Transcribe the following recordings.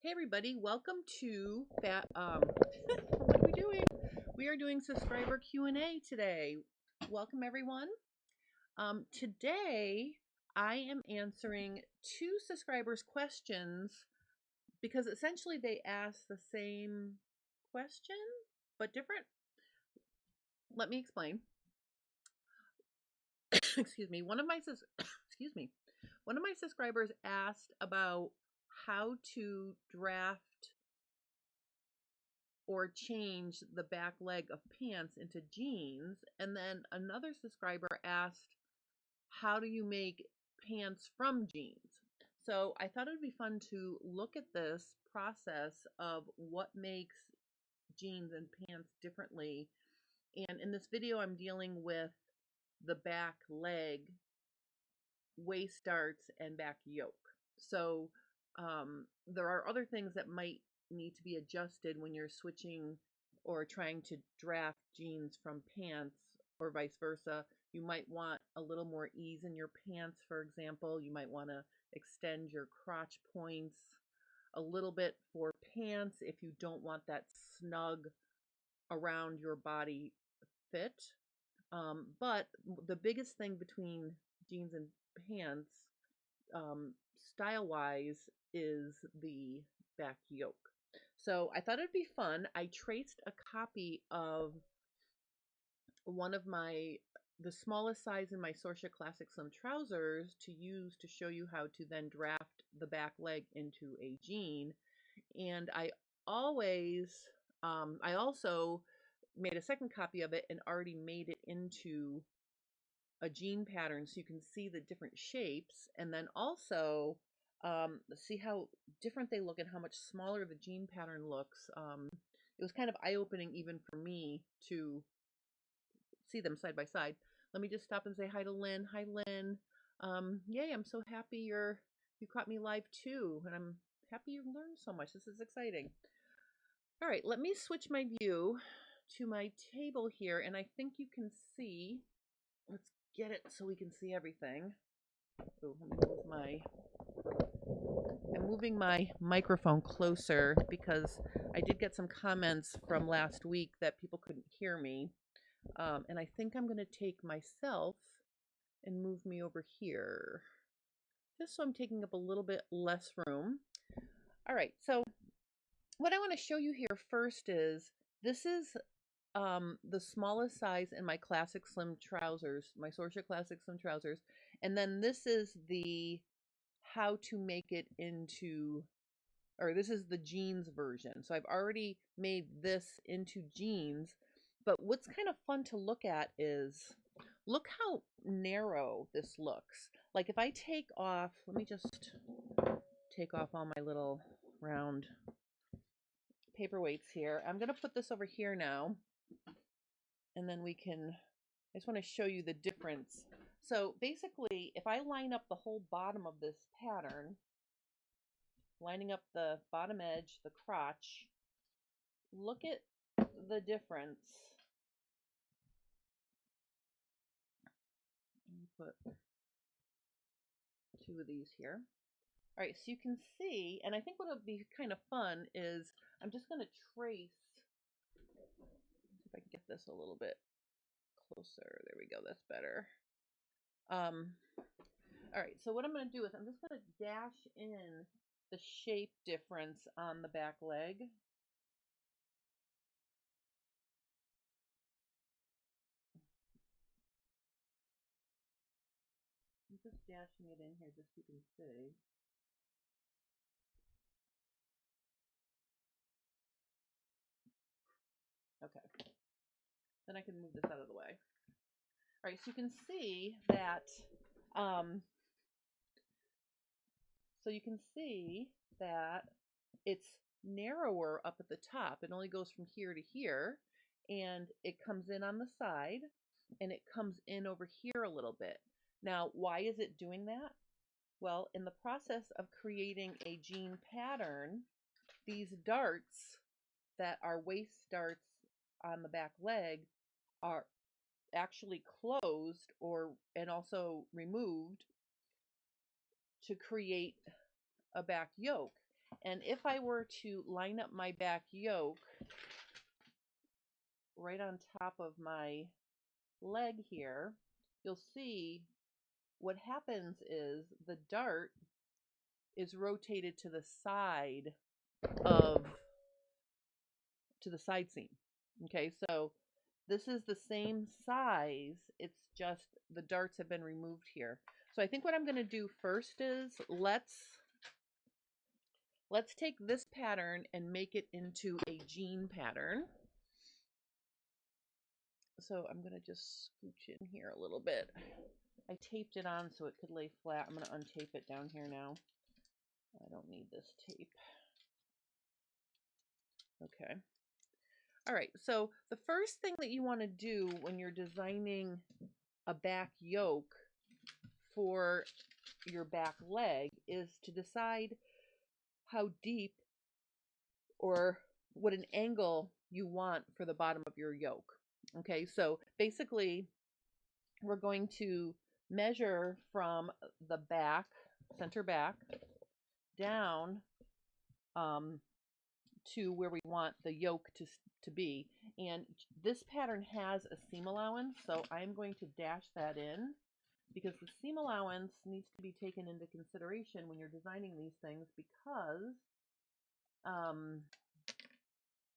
Hey everybody, welcome to what are we doing? We are doing subscriber Q&A today. Welcome everyone. Today I am answering two subscribers' questions because essentially they asked the same question but different. Let me explain. Excuse me. One of my subscribers asked about how to draft or change the back leg of pants into jeans. And then another subscriber asked, how do you make pants from jeans? So I thought it would be fun to look at this process of what makes jeans and pants differently. And in this video, I'm dealing with the back leg, waist darts, and back yoke. So there are other things that might need to be adjusted when you're switching or trying to draft jeans from pants or vice versa. You might want a little more ease in your pants, for example. You might want to extend your crotch points a little bit for pants if you don't want that snug around your body fit. But the biggest thing between jeans and pants, style-wise, is the back yoke. So I thought it'd be fun. I traced a copy of one of the smallest size in my Sorcia Classic Slim trousers to use to show you how to then draft the back leg into a jean. And I also made a second copy of it and already made it into a jean pattern so you can see the different shapes, and then also see how different they look and how much smaller the jean pattern looks. It was kind of eye-opening even for me to see them side by side. Let me just stop and say hi to Lynn. Hi, Lynn. Yay, I'm so happy you caught me live too, and I'm happy you learned so much. This is exciting. All right, let me switch my view to my table here, and I think you can see. Let's get it so we can see everything. Oh, I'm moving my microphone closer because I did get some comments from last week that people couldn't hear me. And I think I'm going to take myself and move me over here, just so I'm taking up a little bit less room. All right, so what I want to show you here first is, this is the smallest size in my Classic Slim trousers, my Sorcia Classic Slim trousers. And then this is the how to make it into, or this is the jeans version. So I've already made this into jeans, but what's kind of fun to look at is, look how narrow this looks. Like if I take off, let me just take off all my little round paperweights here. I'm going to put this over here now, and then I just want to show you the difference. So basically, if I line up the whole bottom of this pattern, lining up the bottom edge, the crotch, look at the difference. Let me put two of these here. All right, so you can see, and I think what would be kind of fun is, I'm just going to trace, see if I can get this a little bit closer. There we go, that's better. All right, so what I'm going to do is I'm just going to dash in the shape difference on the back leg. I'm just dashing it in here just so you can see. Okay, then I can move this out of the way. All right, so you can see that it's narrower up at the top. It only goes from here to here, and it comes in on the side, and it comes in over here a little bit. Now, why is it doing that? Well, in the process of creating a jean pattern, these darts that are waist darts on the back leg are actually closed and also removed to create a back yoke. And if I were to line up my back yoke right on top of my leg here, you'll see what happens is the dart is rotated to the side of the side seam. Okay, so this is the same size, it's just the darts have been removed here. So I think what I'm going to do first is let's take this pattern and make it into a jean pattern. So I'm going to just scooch in here a little bit. I taped it on so it could lay flat. I'm going to untape it down here now. I don't need this tape. Okay. All right, so the first thing that you want to do when you're designing a back yoke for your back leg is to decide how deep or what an angle you want for the bottom of your yoke. Okay, so basically we're going to measure from the back, center back, down to where we want the yoke to be. And this pattern has a seam allowance, so I'm going to dash that in because the seam allowance needs to be taken into consideration when you're designing these things because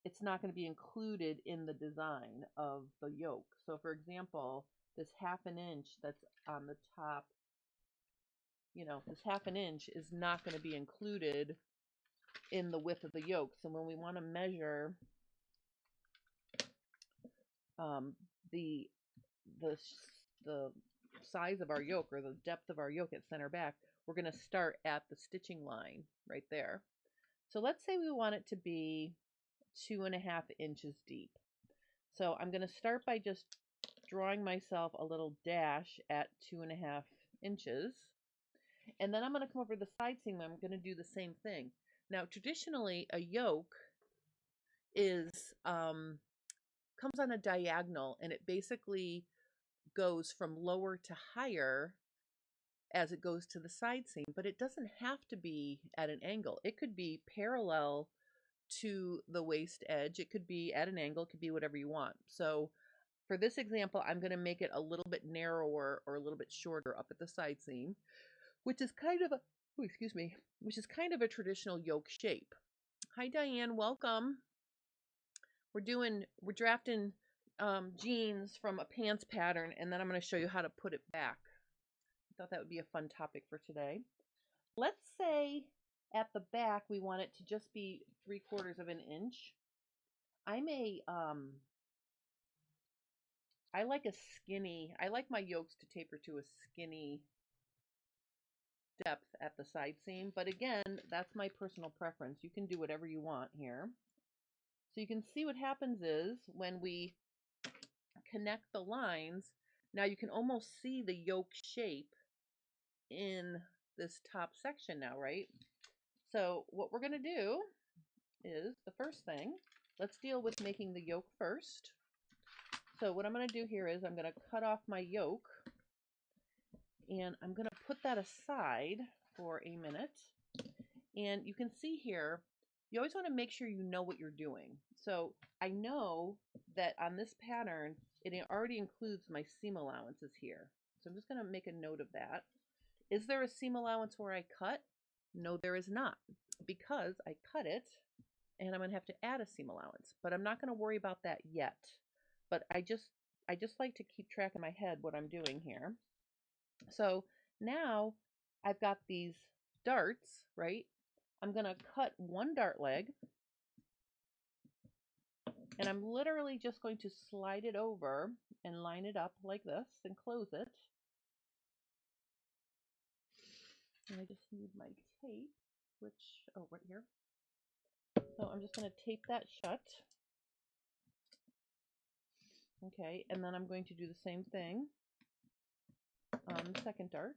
it's not going to be included in the design of the yoke. So for example, this 1/2 inch that's on the top, this 1/2 inch is not going to be included in the width of the yoke. So when we want to measure the size of our yoke or the depth of our yoke at center back, we're going to start at the stitching line right there. So let's say we want it to be 2.5 inches deep. So I'm going to start by just drawing myself a little dash at 2.5 inches. And then I'm going to come over the side seam. I'm going to do the same thing. Now, traditionally, a yoke comes on a diagonal, and it basically goes from lower to higher as it goes to the side seam, but it doesn't have to be at an angle. It could be parallel to the waist edge. It could be at an angle. It could be whatever you want. So for this example, I'm going to make it a little bit narrower or a little bit shorter up at the side seam, which is kind of a traditional yoke shape. Hi, Diane. Welcome. We're drafting jeans from a pants pattern, and then I'm going to show you how to put it back. I thought that would be a fun topic for today. Let's say at the back we want it to just be 3/4 inch. I like my yokes to taper to a skinny depth at the side seam, but again, that's my personal preference. You can do whatever you want here. So you can see what happens is when we connect the lines, now you can almost see the yoke shape in this top section now, right? So what we're going to do is the first thing, let's deal with making the yoke first. So what I'm going to do here is I'm going to cut off my yoke and I'm going to put that aside for a minute. And you can see here, you always want to make sure you know what you're doing. So I know that on this pattern, it already includes my seam allowances here. So I'm just going to make a note of that. Is there a seam allowance where I cut? No, there is not, because I cut it and I'm going to have to add a seam allowance, but I'm not going to worry about that yet. But I just like to keep track in my head what I'm doing here. So now I've got these darts, right? I'm going to cut one dart leg and I'm literally just going to slide it over and line it up like this and close it. And I just need my tape, right here. So I'm just going to tape that shut. Okay, and then I'm going to do the same thing on the second dart.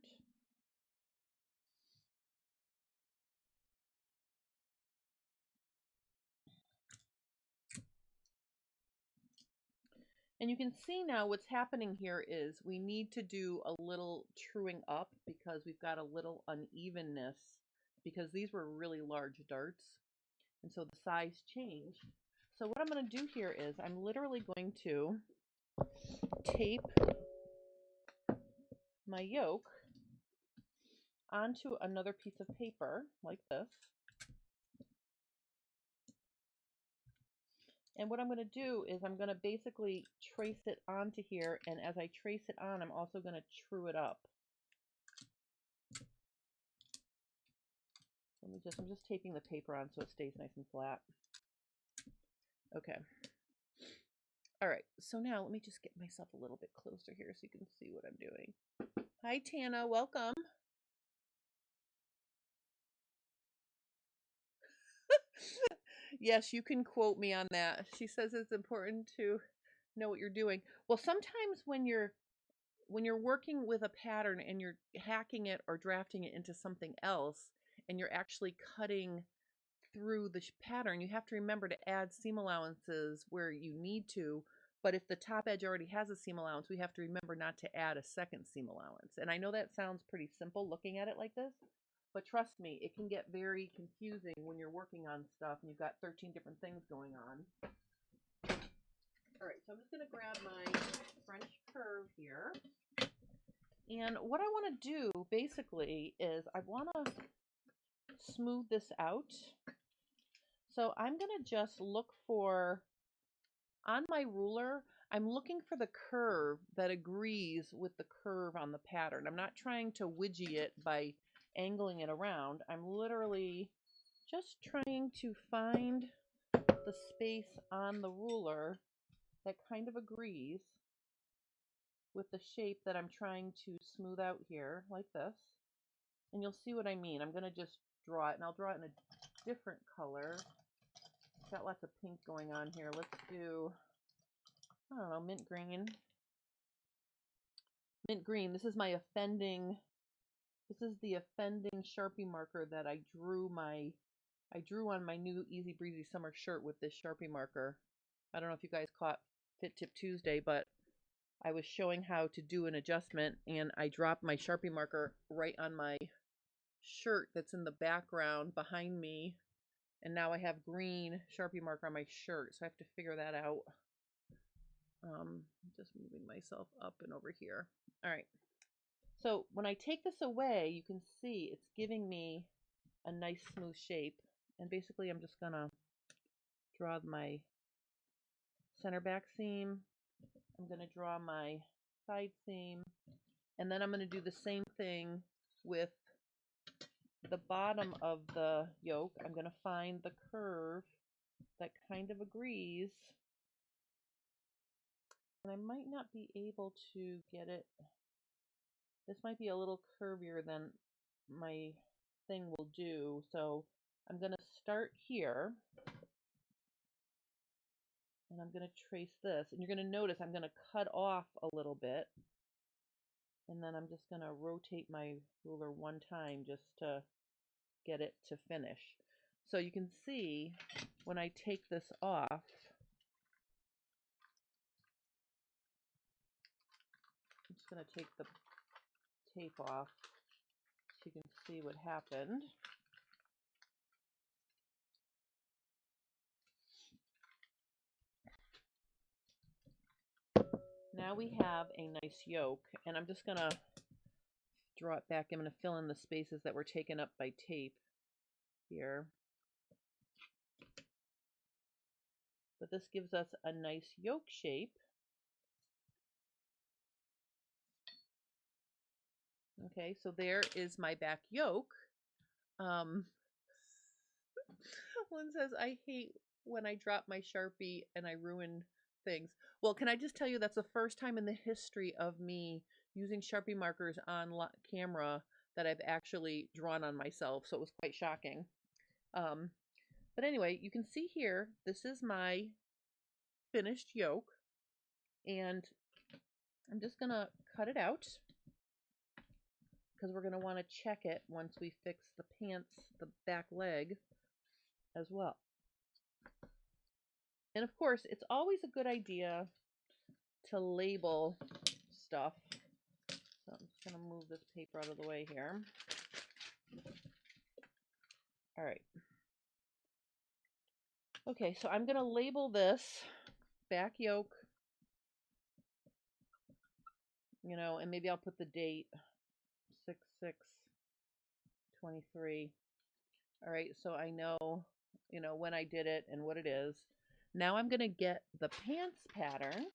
And you can see now what's happening here is we need to do a little truing up because we've got a little unevenness because these were really large darts, and so the size changed. So what I'm going to do here is I'm literally going to tape my yoke onto another piece of paper like this. And what I'm going to do is I'm going to basically trace it onto here, and as I trace it on, I'm also going to true it up. I'm just taping the paper on so it stays nice and flat. Okay. All right, so now let me just get myself a little bit closer here so you can see what I'm doing. Hi, Tana, welcome. Yes, you can quote me on that. She says it's important to know what you're doing. Well, sometimes when you're working with a pattern and you're hacking it or drafting it into something else and you're actually cutting through the pattern, you have to remember to add seam allowances where you need to. But if the top edge already has a seam allowance, we have to remember not to add a second seam allowance. And I know that sounds pretty simple looking at it like this, but trust me, it can get very confusing when you're working on stuff and you've got 13 different things going on. All right, so I'm just going to grab my French curve here. And what I want to do basically is I want to smooth this out. So I'm going to just look for, on my ruler, I'm looking for the curve that agrees with the curve on the pattern. I'm not trying to widgie it by angling it around. I'm literally just trying to find the space on the ruler that kind of agrees with the shape that I'm trying to smooth out here, like this. And you'll see what I mean. I'm going to just draw it, and I'll draw it in a different color. Got lots of pink going on here. Let's do, I don't know, mint green. Mint green. This is my offending, this is the offending Sharpie marker that I drew on my new Easy Breezy summer shirt with this Sharpie marker. I don't know if you guys caught Fit Tip Tuesday, but I was showing how to do an adjustment, and I dropped my Sharpie marker right on my shirt that's in the background behind me, and now I have green Sharpie marker on my shirt, so I have to figure that out. Just moving myself up and over here. All right, so when I take this away, you can see it's giving me a nice smooth shape, and basically I'm just gonna draw my center back seam. I'm going to draw my side seam, and then I'm going to do the same thing with the bottom of the yoke. I'm going to find the curve that kind of agrees, and I might not be able to get it. This might be a little curvier than my thing will do, so I'm going to start here, and I'm going to trace this, and you're going to notice I'm going to cut off a little bit, and then I'm just going to rotate my ruler one time just to get it to finish. So you can see when I take this off, I'm just going to take the tape off so you can see what happened. Now we have a nice yoke, and I'm just going to draw it back. I'm going to fill in the spaces that were taken up by tape here. But this gives us a nice yoke shape. Okay, so there is my back yoke. Lynn says, I hate when I drop my Sharpie and I ruin things. Well, can I just tell you that's the first time in the history of me using Sharpie markers on camera that I've actually drawn on myself, so it was quite shocking. But anyway, you can see here, this is my finished yoke, and I'm just going to cut it out because we're going to want to check it once we fix the pants, the back leg as well. And of course, it's always a good idea to label stuff. So I'm just going to move this paper out of the way here. All right. Okay, so I'm going to label this back yoke, you know, and maybe I'll put the date 6/6/23. All right, so I know, you know, when I did it and what it is. Now I'm going to get the pants pattern,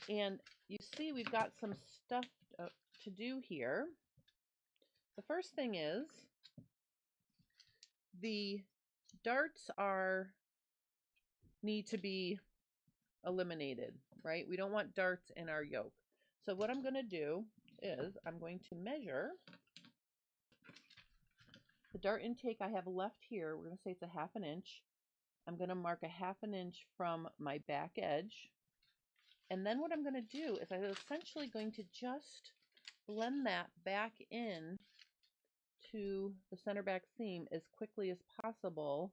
and you see we've got some stuff to do here. The first thing is the darts need to be eliminated, right? We don't want darts in our yoke. So what I'm going to do is I'm going to measure the dart intake I have left here. We're going to say it's a 1/2 inch. I'm going to mark a 1/2 inch from my back edge. And then what I'm going to do is I'm essentially going to just blend that back in to the center back seam as quickly as possible,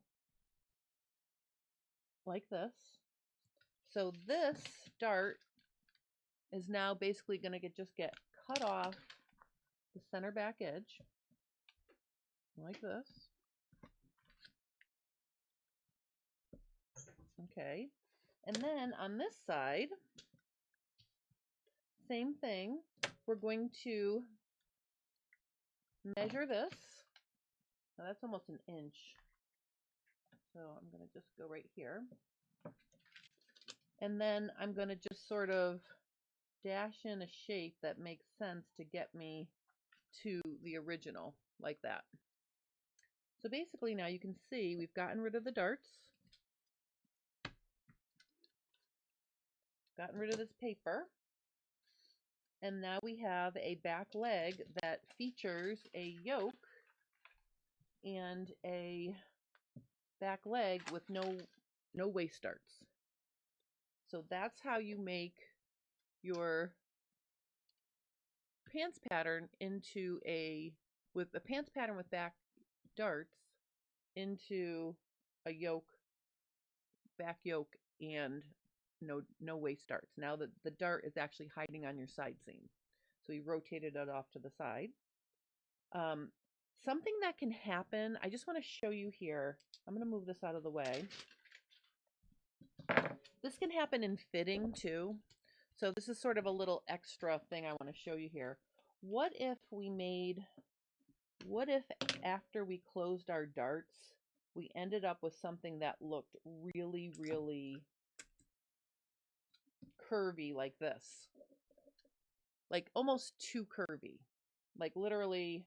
like this. So this dart is now basically going to just get cut off the center back edge, like this. Okay. And then on this side, same thing. We're going to measure this. Now that's almost 1 inch. So I'm going to just go right here. And then I'm going to just sort of dash in a shape that makes sense to get me to the original, like that. So basically now you can see we've gotten rid of the darts, gotten rid of this paper, and now we have a back leg that features a yoke and a back leg with no waist darts. So that's how you make your pants pattern into with a pants pattern with back darts into a yoke, back yoke, and no waist darts. Now the dart is actually hiding on your side seam. So you rotated it off to the side. Something that can happen, I just want to show you here. I'm going to move this out of the way. This can happen in fitting too. So this is sort of a little extra thing I want to show you here. What if after we closed our darts, we ended up with something that looked really, really curvy like this? Like almost too curvy. Like literally,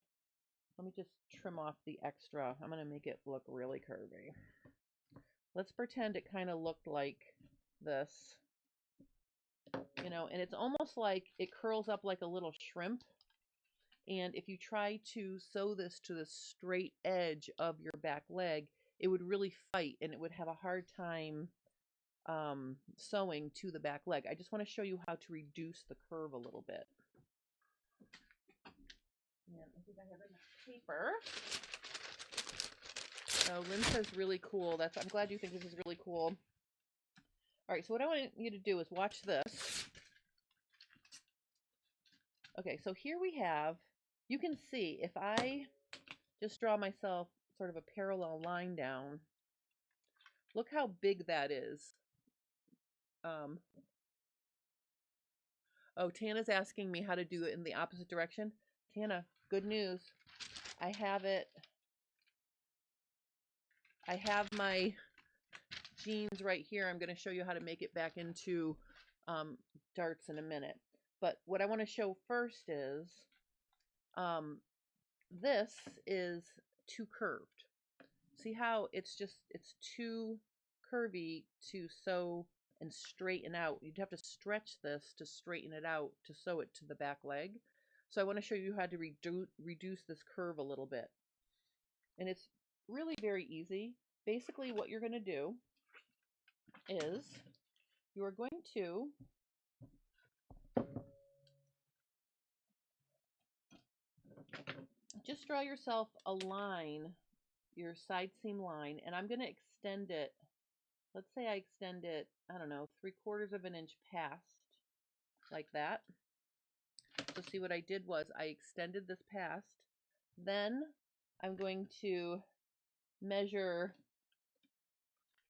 let me just trim off the extra. I'm going to make it look really curvy. Let's pretend it kind of looked like this, you know, and it's almost like it curls up like a little shrimp. And if you try to sew this to the straight edge of your back leg, it would really fight and it would have a hard time sewing to the back leg. I just want to show you how to reduce the curve a little bit. And I think I have enough paper. So Lynn says really cool. I'm glad you think this is really cool. All right, so what I want you to do is watch this. Okay, so here we have, you can see if I just draw myself sort of a parallel line down, look how big that is. Oh, Tana's asking me how to do it in the opposite direction. Tana, good news. I have my jeans right here. I'm going to show you how to make it back into darts in a minute. But what I want to show first is this is too curved. See how it's too curvy to sew and straighten out. You'd have to stretch this to straighten it out to sew it to the back leg. So I want to show you how to reduce this curve a little bit. And it's really very easy. Basically what you're going to do is you are going to just draw yourself a line, your side seam line, and I'm going to extend it. Let's say I extend it, I don't know, 3/4 of an inch past, like that. So see what I did was I extended this past. Then I'm going to measure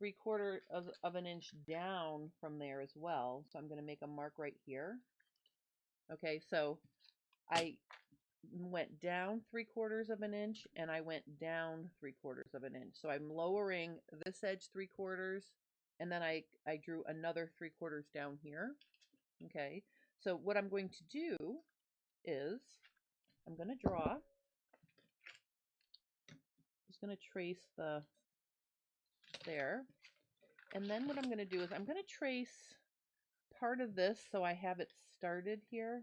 3/4 of an inch down from there as well. So I'm going to make a mark right here. Okay, so I went down 3/4 of an inch and I went down 3/4 of an inch. So I'm lowering this edge 3/4 and then I drew another 3/4 down here. Okay, so what I'm going to do is I'm going to draw. Just going to trace the there. And then what I'm going to do is I'm going to trace part of this so I have it started here.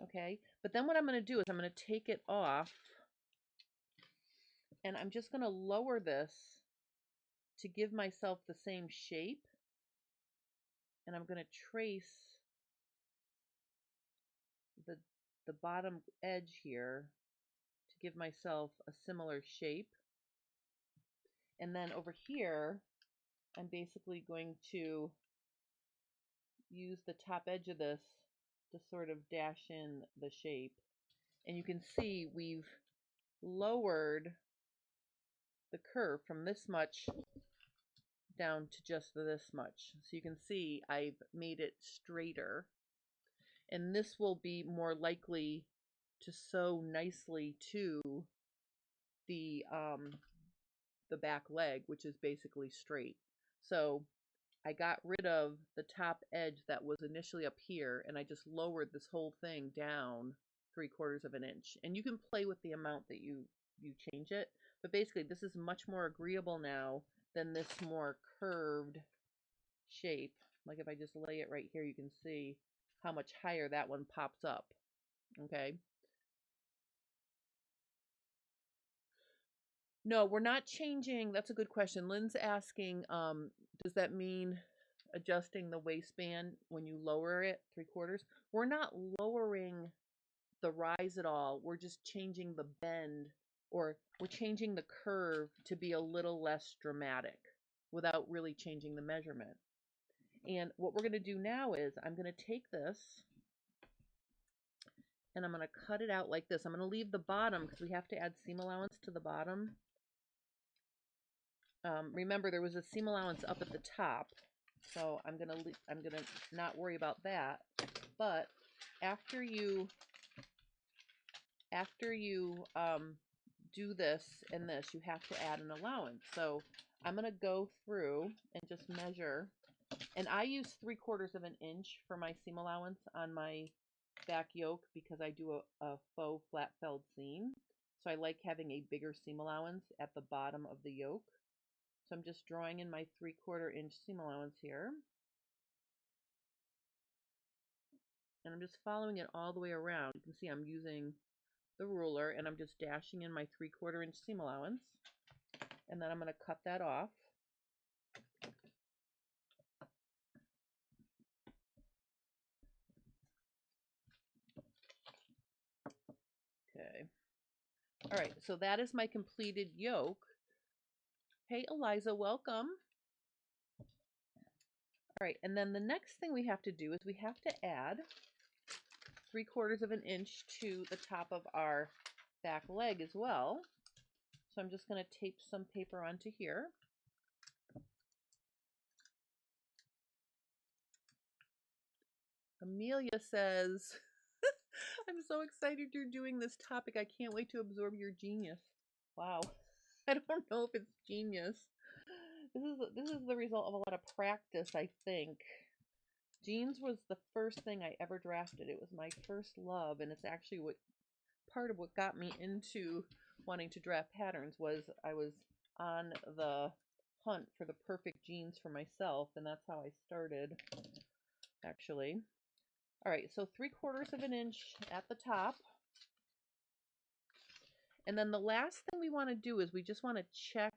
Okay, but then what I'm going to do is I'm going to take it off and I'm just going to lower this to give myself the same shape. And I'm going to trace the bottom edge here to give myself a similar shape. And then over here, I'm basically going to use the top edge of this to sort of dash in the shape. And you can see we've lowered the curve from this much down to just this much. So you can see I've made it straighter. And this will be more likely to sew nicely to the back leg, which is basically straight. So I got rid of the top edge that was initially up here, and I just lowered this whole thing down 3/4 of an inch. And you can play with the amount that you change it, but basically this is much more agreeable now than this more curved shape. Like if I just lay it right here, you can see how much higher that one pops up. Okay. No, we're not changing. That's a good question. Lynn's asking, does that mean adjusting the waistband when you lower it 3/4? We're not lowering the rise at all. We're just changing the bend, or we're changing the curve to be a little less dramatic without really changing the measurement. And what we're going to do now is I'm going to take this and I'm going to cut it out like this. I'm going to leave the bottom because we have to add seam allowance to the bottom. Remember, there was a seam allowance up at the top, so I'm gonna not worry about that. But after you do this and this, you have to add an allowance. So I'm gonna go through and just measure, and I use 3/4 of an inch for my seam allowance on my back yoke because I do a faux flat felled seam. So I like having a bigger seam allowance at the bottom of the yoke. So I'm just drawing in my 3/4 inch seam allowance here. And I'm just following it all the way around. You can see I'm using the ruler and I'm just dashing in my 3/4 inch seam allowance. And then I'm going to cut that off. Okay. All right, so that is my completed yoke. Hey, Eliza, welcome. All right, and then the next thing we have to do is we have to add 3/4 of an inch to the top of our back leg as well. So I'm just going to tape some paper onto here. Amelia says, I'm so excited you're doing this topic. I can't wait to absorb your genius. Wow. I don't know if it's genius. This is the result of a lot of practice, I think. Jeans was the first thing I ever drafted. It was my first love, and it's actually part of what got me into wanting to draft patterns. Was I was on the hunt for the perfect jeans for myself, and that's how I started, actually. All right, so 3/4 of an inch at the top. And then the last thing we want to do is we just want to check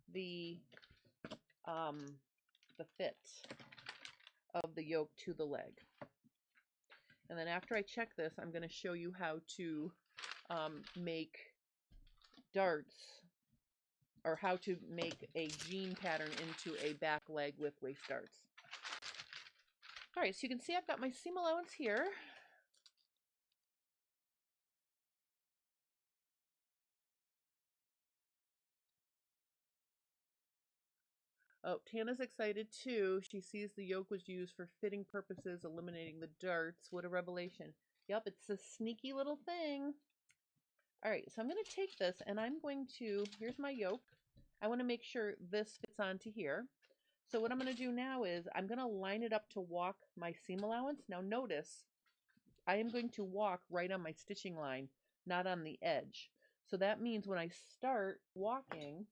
the fit of the yoke to the leg. And then after I check this, I'm going to show you how to make darts, or how to make a jean pattern into a back leg with waist darts. All right, so you can see I've got my seam allowance here. Oh, Tana's excited too. She sees the yoke was used for fitting purposes, eliminating the darts. What a revelation. Yep, it's a sneaky little thing. All right, so I'm going to take this and I'm going to, here's my yoke. I want to make sure this fits onto here. So what I'm going to do now is I'm going to line it up to walk my seam allowance. Now notice, I am going to walk right on my stitching line, not on the edge. So that means when I start walking,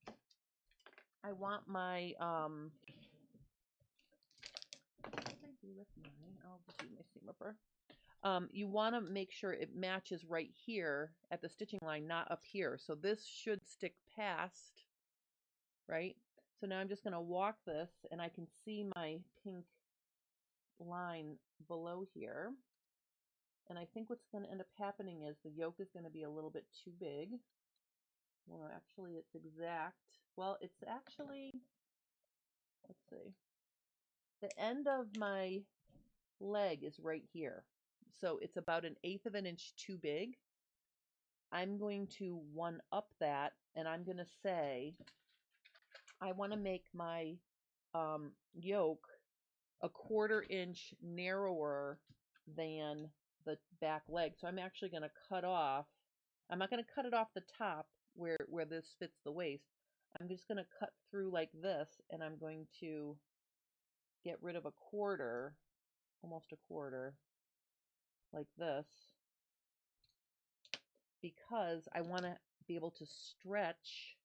I want my, what did I do with mine? I'll just use my seam ripper. You want to make sure it matches right here at the stitching line, not up here. So this should stick past, right? So now I'm just going to walk this and I can see my pink line below here. And I think what's going to end up happening is the yoke is going to be a little bit too big. Well, actually it's exact. Well, it's actually, let's see. The end of my leg is right here. So it's about 1/8 of an inch too big. I'm going to one up that and I'm going to say I want to make my yoke a 1/4 inch narrower than the back leg. So I'm actually going to cut off, I'm not going to cut it off the top where this fits the waist. I'm just going to cut through like this and I'm going to get rid of a 1/4, almost a 1/4, like this, because I want to be able to stretch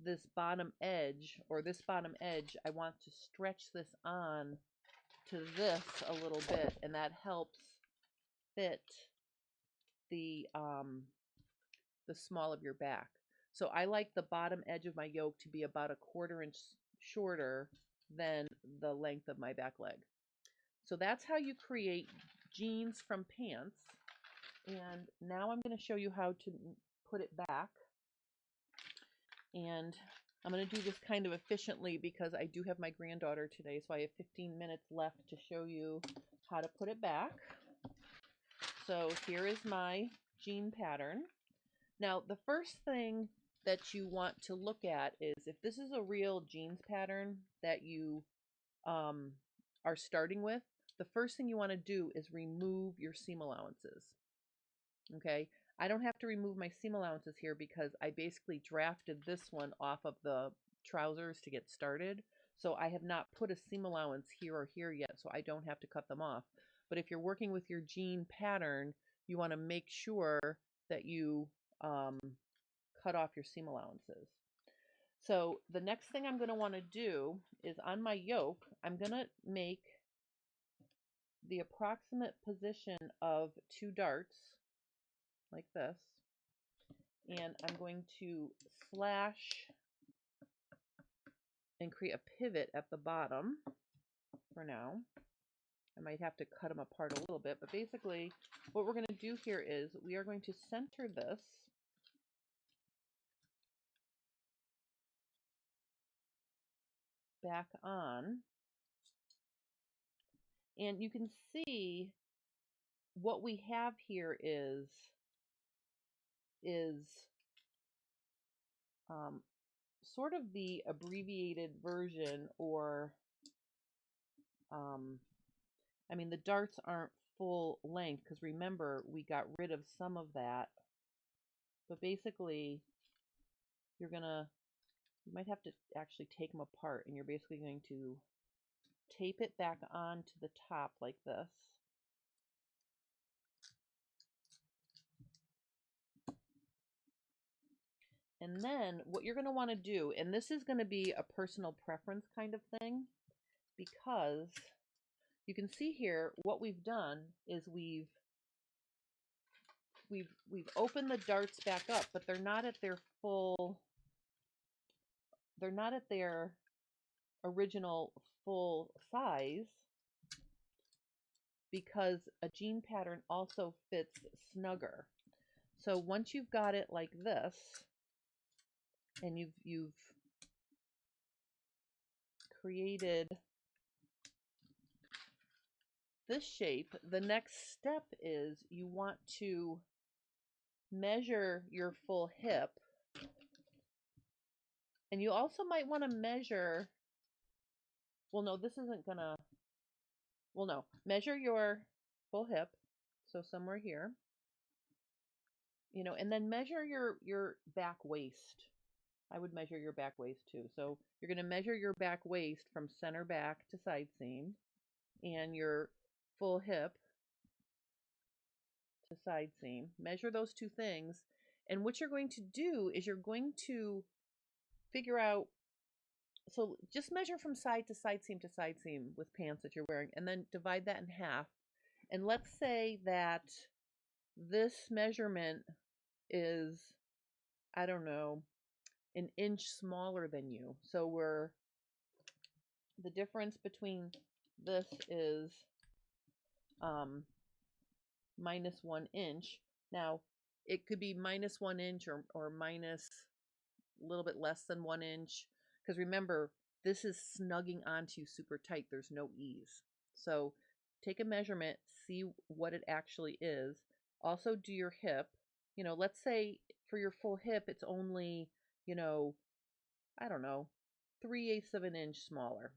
this bottom edge, or this bottom edge, I want to stretch this on to this a little bit, and that helps fit the small of your back. So I like the bottom edge of my yoke to be about a 1/4 inch shorter than the length of my back leg. So that's how you create jeans from pants. And now I'm going to show you how to put it back. And I'm going to do this kind of efficiently because I do have my granddaughter today, so I have 15 minutes left to show you how to put it back. So here is my jean pattern. Now, the first thing that you want to look at is if this is a real jeans pattern that you are starting with, the first thing you want to do is remove your seam allowances. Okay, I don't have to remove my seam allowances here because I basically drafted this one off of the trousers to get started. So I have not put a seam allowance here or here yet, so I don't have to cut them off. But if you're working with your jean pattern, you want to make sure that you cut off your seam allowances. So the next thing I'm going to want to do is on my yoke, I'm going to make the approximate position of 2 darts like this, and I'm going to slash and create a pivot at the bottom for now. I might have to cut them apart a little bit, but basically what we're going to do here is we are going to center this back on, and you can see what we have here is sort of the abbreviated version, or I mean, the darts aren't full length because remember we got rid of some of that, but basically you might have to actually take them apart, and you're basically going to tape it back onto the top like this. And then what you're going to want to do, and this is going to be a personal preference kind of thing, because you can see here what we've done is we've opened the darts back up, but they're not at their full, they're not at their original full size, because a jean pattern also fits snugger. So once you've got it like this, and you've created this shape, the next step is you want to measure your full hip And you also might want to measure, well, no, this isn't gonna, well, no, measure your full hip. So somewhere here, and then measure your back waist. I would measure your back waist too. So you're going to measure your back waist from center back to side seam and your full hip to side seam. Measure those two things. And what you're going to do is you're going to figure out, so just measure from side to side seam to side seam with pants that you're wearing, and then divide that in half. And let's say that this measurement is, I don't know, an inch smaller than you. So the difference between this is minus 1 inch. Now, it could be minus 1 inch or minus a little bit less than 1 inch. Because remember, this is snugging onto super tight. There's no ease. So take a measurement, see what it actually is. Also do your hip. Let's say for your full hip, it's only, I don't know, 3/8 of an inch smaller.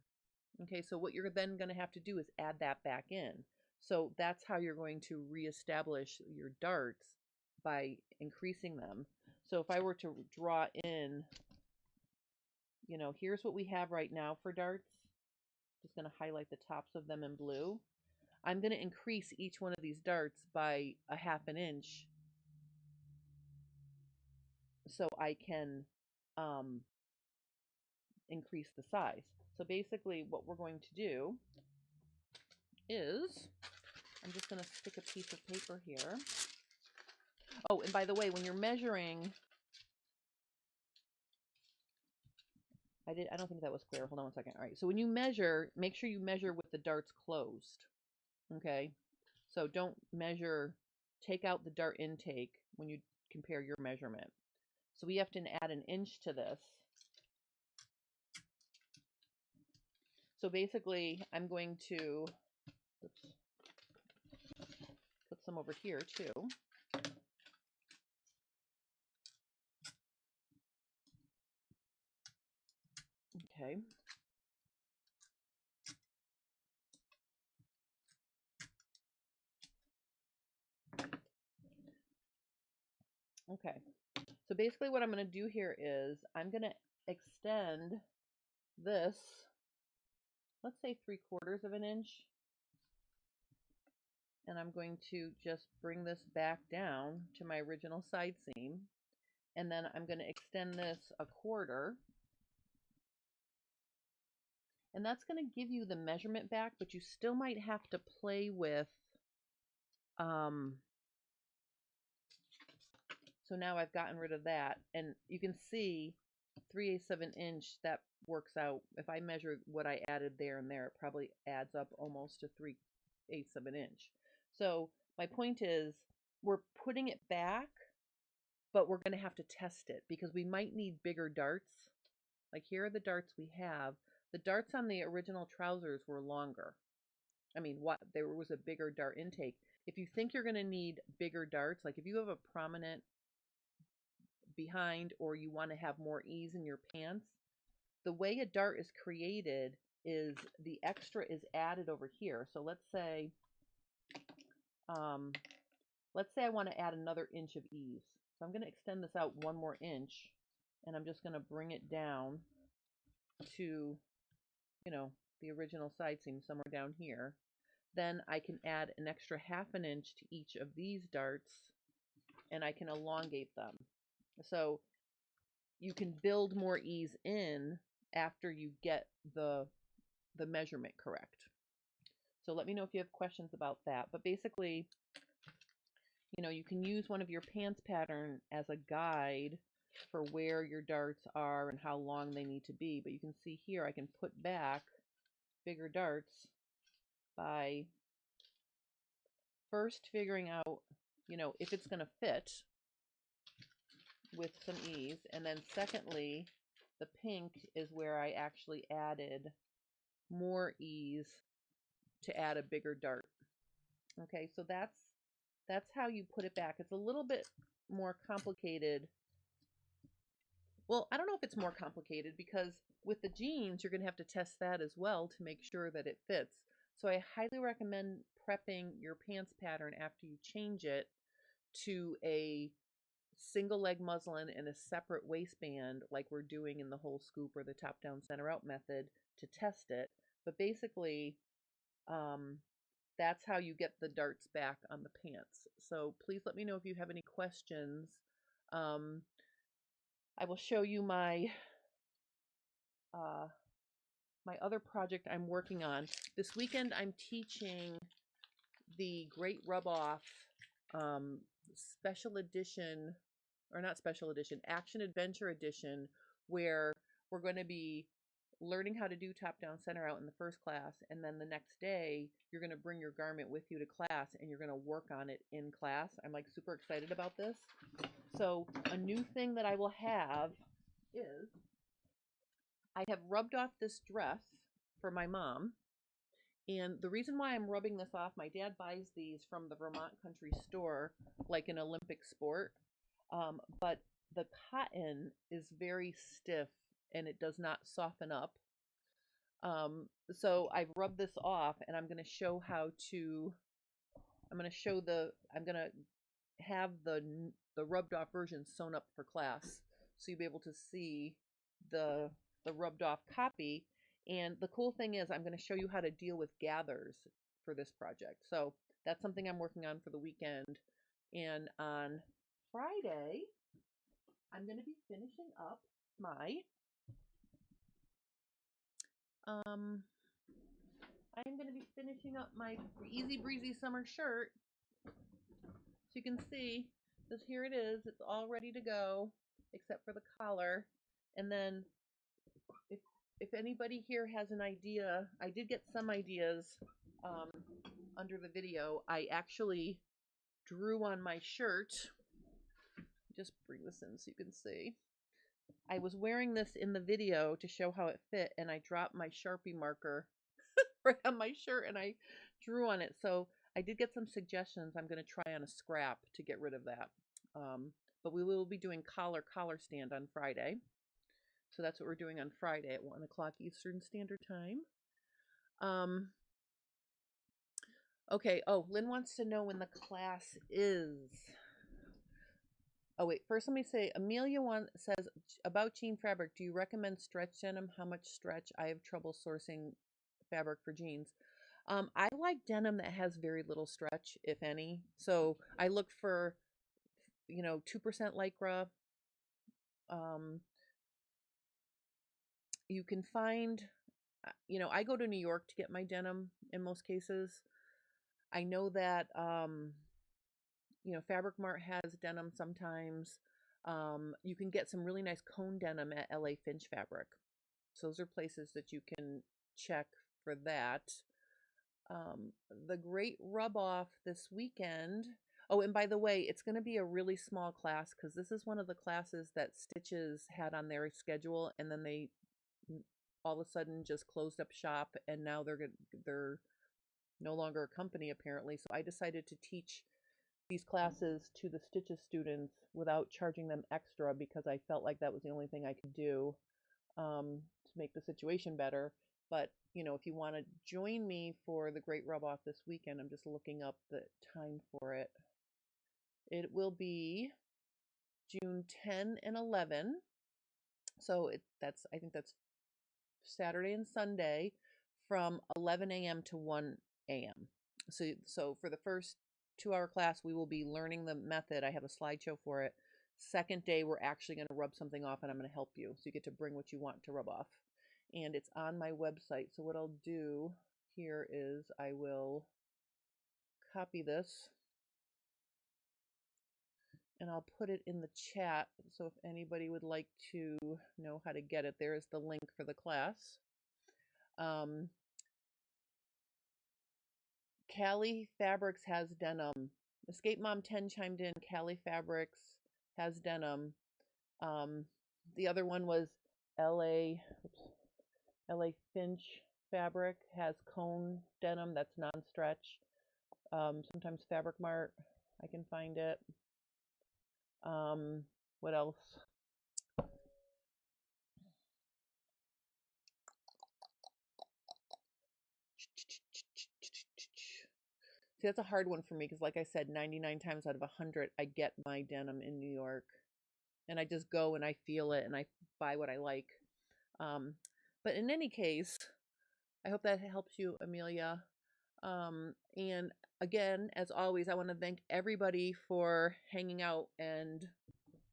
Okay, so what you're then going to have to do is add that back in. So that's how you're going to reestablish your darts, by increasing them. So if I were to draw in, here's what we have right now for darts. Just going to highlight the tops of them in blue. I'm going to increase each one of these darts by a 1/2 inch so I can increase the size. So basically what we're going to do is, I'm just going to stick a piece of paper here. Oh, and by the way, when you're measuring, I don't think that was clear. Hold on 1 second. All right. So when you measure, make sure you measure with the darts closed. Okay. So don't measure, take out the dart intake when you compare your measurement. So we have to add an inch to this. So basically, I'm going to put some over here too. Okay. Okay. So basically what I'm going to do here is I'm going to extend this, let's say 3/4 of an inch. And I'm going to just bring this back down to my original side seam. And then I'm going to extend this 1/4. And that's going to give you the measurement back, but you still might have to play with, so now I've gotten rid of that. And you can see 3/8 of an inch, that works out. If I measure what I added there and there, it probably adds up almost to 3/8 of an inch. So my point is, we're putting it back, but we're going to have to test it because we might need bigger darts. Like here are the darts we have. The darts on the original trousers were longer. I mean, there was a bigger dart intake. If you think you're going to need bigger darts, like if you have a prominent behind or you want to have more ease in your pants, the way a dart is created is the extra is added over here. So let's say I want to add another inch of ease. So I'm going to extend this out 1 more inch, and I'm just going to bring it down to, the original side seam somewhere down here. Then I can add an extra 1/2 inch to each of these darts, and I can elongate them. So you can build more ease in after you get the measurement correct. So let me know if you have questions about that. But basically, you can use one of your pants pattern as a guide for where your darts are and how long they need to be. But you can see here, I can put back bigger darts by first figuring out, if it's going to fit with some ease. And then secondly, the pink is where I actually added more ease to add a bigger dart. Okay, so that's how you put it back. It's a little bit more complicated Well, I don't know if it's more complicated because with the jeans, you're going to have to test that as well to make sure that it fits. So I highly recommend prepping your pants pattern after you change it to a single leg muslin and a separate waistband like we're doing in the whole scoop or the top down center out method to test it. But basically, um, that's how you get the darts back on the pants. So please let me know if you have any questions. Um, I will show you uh, my other project I'm working on. This weekend I'm teaching the Great Rub Off um, special edition, or not special edition, Action Adventure Edition, where we're going to be learning how to do top down center out in the first class, and then the next day you're going to bring your garment with you to class and you're going to work on it in class. I'm like super excited about this. So a new thing that I will have is I have rubbed off this dress for my mom. And the reason why I'm rubbing this off, my dad buys these from the Vermont Country Store like an Olympic sport. But the cotton is very stiff and it does not soften up. So I've rubbed this off and I'm going to show how to, I'm going to show the, I'm going to have the rubbed off version sewn up for class. So you'll be able to see the, the rubbed off copy. And the cool thing is I'm going to show you how to deal with gathers for this project. So that's something I'm working on for the weekend. And on Friday, I'm going to be finishing up my I'm going to be finishing up my easy breezy summer shirt. So you can see this, here it is. It's all ready to go except for the collar. And then if if anybody here has an idea, I did get some ideas um, under the video. I actually drew on my shirt. Just bring this in so you can see. I was wearing this in the video to show how it fit, and I dropped my Sharpie marker right on my shirt and I drew on it. So I did get some suggestions. I'm going to try on a scrap to get rid of that. But we will be doing collar stand on Friday. So that's what we're doing on Friday at 1 o'clock Eastern Standard Time. Okay. Oh, Lynn wants to know when the class is. Oh, wait. First, let me say, Amelia says, about jean fabric, do you recommend stretch denim? How much stretch? I have trouble sourcing fabric for jeans. I like denim that has very little stretch, if any. So I look for, 2% Lycra. You can find, I go to New York to get my denim in most cases. I know that, Fabric Mart has denim sometimes. You can get some really nice cone denim at LA Finch Fabric. So those are places that you can check for that. The Great Rub Off this weekend. Oh, and by the way, it's going to be a really small class because this is one of the classes that Stitches had on their schedule, and then they all of a sudden just closed up shop, and now they're no longer a company apparently. So I decided to teach these classes to the Stitches students without charging them extra because I felt like that was the only thing I could do to make the situation better. But, if you want to join me for the Great Rub Off this weekend, I'm just looking up the time for it. It will be June 10 and 11. So I think that's Saturday and Sunday from 11 a.m. to 1 a.m. So for the first 2-hour class, we will be learning the method. I have a slideshow for it. Second day, we're actually going to rub something off, and I'm going to help you. So you get to bring what you want to rub off. And it's on my website. So what I'll do here is I will copy this and I'll put it in the chat. So if anybody would like to know how to get it, there is the link for the class. Cali Fabrics has denim. Escape Mom 10 chimed in. Cali Fabrics has denim. The other one was LA Finch Fabric has cone denim that's non-stretch. Sometimes Fabric Mart, I can find it. What else? See, that's a hard one for me because, like I said, 99 times out of 100, I get my denim in New York, and I just go and I feel it and I buy what I like. Um, but in any case, I hope that helps you, Amelia. And again, as always, I want to thank everybody for hanging out and,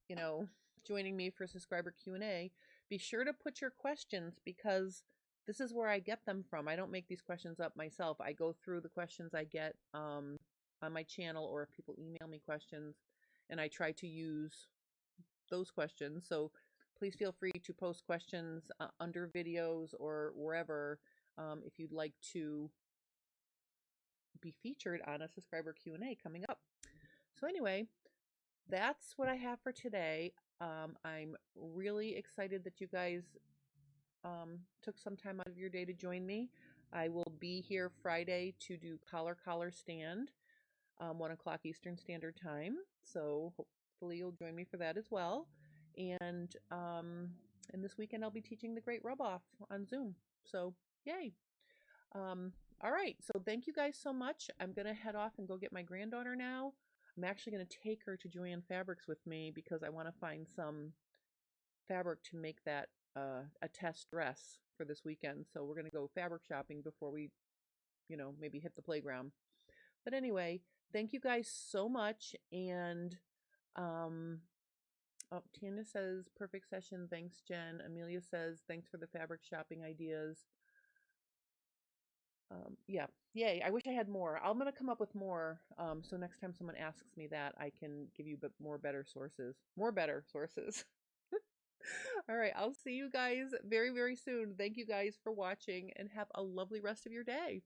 you know, joining me for subscriber Q&A. Be sure to put your questions because this is where I get them from. I don't make these questions up myself. I go through the questions I get on my channel, or if people email me questions, and I try to use those questions. So please feel free to post questions under videos or wherever if you'd like to be featured on a subscriber Q&A coming up. So anyway, that's what I have for today. I'm really excited that you guys took some time out of your day to join me. I will be here Friday to do collar stand, 1 o'clock Eastern Standard Time. So hopefully you'll join me for that as well. And this weekend I'll be teaching the Great Rub Off on Zoom. So yay! All right, so thank you guys so much. I'm gonna head off and go get my granddaughter now. I'm actually gonna take her to Joanne Fabrics with me because I want to find some fabric to make that a test dress for this weekend. So we're gonna go fabric shopping before we, maybe hit the playground. But anyway, thank you guys so much. And oh, Tanya says perfect session. Thanks, Jen. Amelia says thanks for the fabric shopping ideas. Yeah, yay. I wish I had more. I'm going to come up with more. So next time someone asks me that, I can give you more better sources. More better sources. All right. I'll see you guys very, very soon. Thank you guys for watching and have a lovely rest of your day.